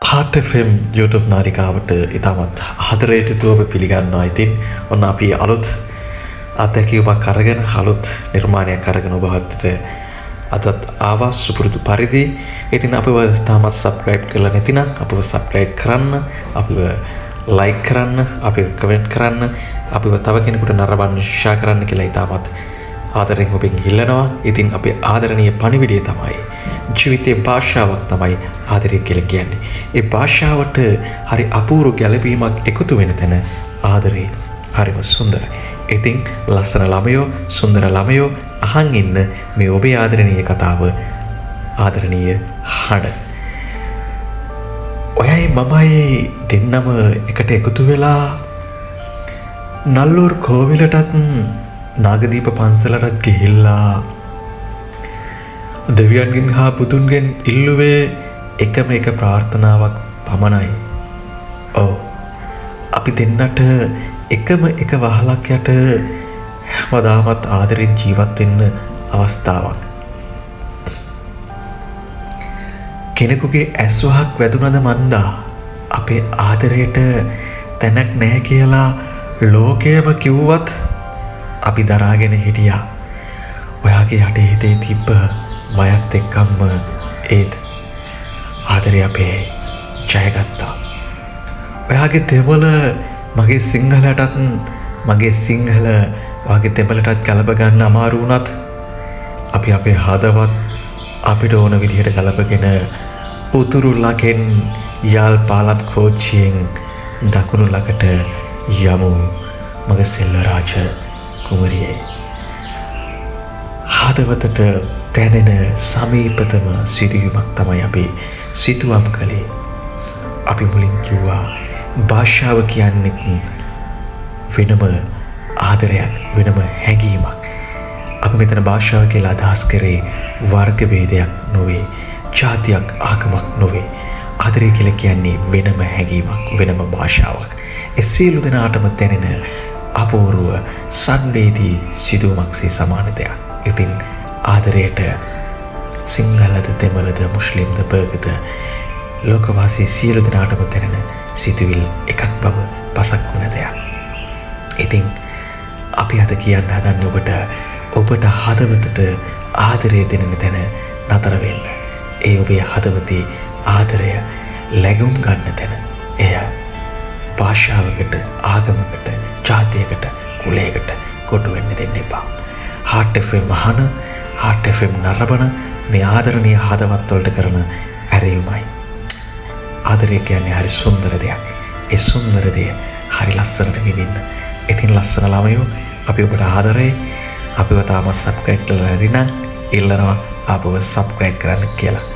Heart FM YouTube නාලිකාවට ඉතාමත් ආදරයට පිළිගන්නවා. ඉතින් ඔන්න අපි අලුත් අත්දැකීමක් අරගෙන අලුත් නිර්මාණයක් අරගෙන ඔබ වෙතට අදත් ආවා සුපුරුදු පරිදි. ඉතින් අපිව තාමත් subscribe කරලා නැතිනම් අපිව subscribe කරන්න, අපිව like කරන්න, අපිව comment කරන්න, අපිව තව කෙනෙකුට නරඹන්න share කරන්න කියලා ඉතාමත් ආදරෙන් ඔබෙන් ඉල්ලනවා. ඉතින් අපේ ආදරණීය පණිවිඩය තමයි ජීවිතයේ භාෂාවක් තමයි ආදරය කියලා කියන්නේ. ඒ භාෂාවට හරි අපූර්ව ගැළපීමක් එකතු වෙන තැන ආදරේ හරිම සුන්දරයි. ඉතින් ලස්සන ළමයෝ, සුන්දර ළමයෝ අහන් ඉන්න මේ ඔබේ ආදරණීය කතාව ආදරණීය හඬ. ඔයයි මමයි දෙන්නම එකට එකතු වෙලා නල්ලූර් කෝවිලටත් නාගදීප පන්සලටත් ගිහිල්ලා දෙවියන්ගෙන් හා බුදුන්ගෙන් ඉල්ලුවේ එකම එක ප්‍රාර්ථනාවක් පමණයි. ඔව්, අපි දෙන්නට එකම එක වහලක් යට හැමදාමත් ආදරෙන් ජීවත් වෙන්න අවස්ථාවක්. කෙනෙකුගේ ඇස් වහක් වැදුනද මන්දා අපේ ආදරයට තැනක් නැහැ කියලා ලෝකයම කිව්වත් අපි දරාගෙන හිටියා. ඔයාගේ යටේ හිතේ තිබ්බ බයත් එක්කම්ම ඒත් ආදරේ අපේ ජයගත්තා. ඔයාගේ දෙමළ මගේ සිංහලටත්, මගේ සිංහල ඔයාගේ දෙමළටත් ගලප ගන්න අමාරු වුණත් අපි අපේ හදවත් අපිට ඕන විදිහට ගලපගෙන උතුරු ළඟෙන් යාල් පාලම් කෝච්චියෙන් දකුණු ළඟට යමු මගේ සෙල්වරාජ කුමරියේ. හදවතට දැනෙන සමීපතම සිදුවීමක් තමයි අපි සිතුවම් කළේ. අපි මුලින් කිව්වා භාෂාව කියන්නේත් වෙනම ආදරයක්, වෙනම හැඟීමක්. අපි මෙතන භාෂාව කියලා අදහස් කරේ වර්ග ભેදයක් නොවේ, ජාතියක්, ආගමක් නොවේ. ආදරය කියලා කියන්නේ වෙනම හැඟීමක්, වෙනම භාෂාවක්. ඒ සියලු දෙනාටම දැනෙන අපූර්ව සංවේදී සිදුවමක්සේ සමාන දෙයක්. ඉතින් ආදරයට සිංහලද, දෙමළද, මුස්ලිම්ද, බර්ගද ලෝකවාසී සියලු දෙනාටම දැනෙන සිතුවිල් එකක් බව පසක් වුණ දෙයක්. ඉතින් අපි අද කියන්න හදන්නේ ඔබට හදවතට ආදරය දෙනෙන තැන නතර වෙන්න. ඒ ඔබේ හදවතේ ආදරය ලැබුම් ගන්න තැන. එය භාෂාවකට, ආගමකට, ජාතියකට, කුලයකට කොටු වෙන්න දෙන්න එපා. Heart FM අහන, Heart FM නරඹන මේ ආදරණීය හදවත් වලට කරන ඇරයුමයි. ආදරය කියන්නේ හරි සුන්දර දෙයක්. ඒ සුන්දර දේ හරි ලස්සනට විඳින්න. ඉතින් ලස්සන ළමයෝ, අපි ඔබට ආදරේ. අපිව තාමත් subscribe කරලා නැතිනම් ඉල්ලනවා අපව subscribe කරන්න කියලා.